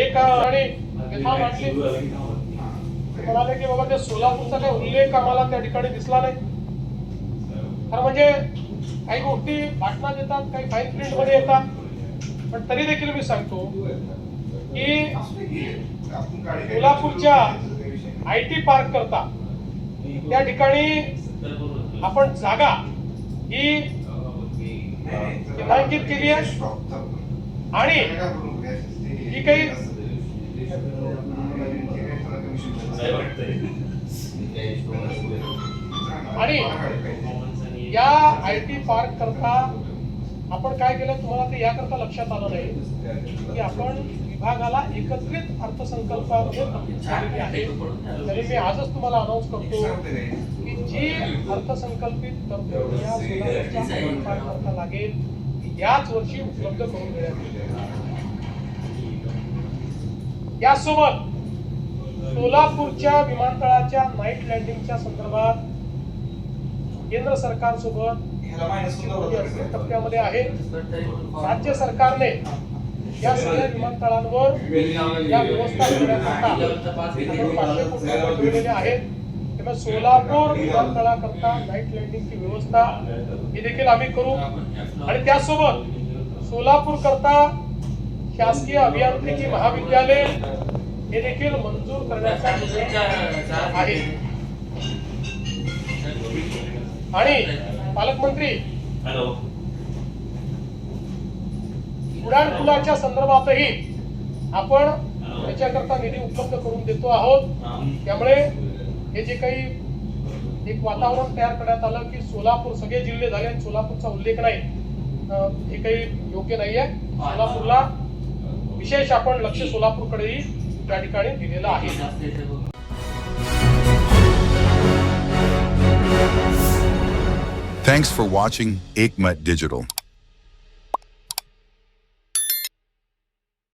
एक आणि यथा मांडली म्हणाले की बाबा त्या सोलापूरचा काही उल्लेख आम्हाला त्या ठिकाणी दिसला नाही. खरं म्हणजे काही गोष्टी भाषणात येतात, काही फाईन प्रिंट मध्ये येतात, पण तरी देखील मी सांगतो की सोलापूरच्या IT पार्क करता त्या ठिकाणी आपण जागा ही चिन्हांकित केली आहे आणि ही काही आणि या IT पार्क करता आपण काय केलं तुम्हाला ते याकरता लक्षात आलं नाही की आपण विभागाला एकत्रित अर्थसंकल्पामध्ये तरतूद केलेली आहे. तरी मी आजच तुम्हाला अनाऊन्स करतो की जी अर्थसंकल्पित तरतूद या सोलापूरच्या पार्क करता लागेल याच वर्षी उपलब्ध करून देण्यात येईल. यासोबत सोलापूरच्या विमानतळाच्या नाईट लँडिंगच्या संदर्भात केंद्र सरकार सोबत टप्प्यामध्ये आहे. राज्य सरकारने या सगळ्या विमानतळांवर या व्यवस्था करण्याकरता 500 कोटी रुपये दिलेले आहेत. त्यामुळे सोलापूर विमानतळाकरता नाईट लँडिंगची व्यवस्था ही देखील आम्ही करू आणि त्यासोबत सोलापूर करता शासकीय अभियांत्रिकी महाविद्यालय हे देखील मंजूर करण्याचा आहे. आणि पालकमंत्री उड्डाणपुलाच्या संदर्भातही आपण त्याच्याकरता निधी उपलब्ध करून देतो आहोत. त्यामुळे हे जे काही एक वातावरण तयार करण्यात आलं की सोलापूर सगळे जिल्हे झाले आणि सोलापूरचा उल्लेख नाही, हे काही योग्य नाहीये. सोलापूरला विशेष आपण लक्ष सोलापूरकडेही त्या ठिकाणी दिलेलं आहे. Thanks for watching Ekmat Digital.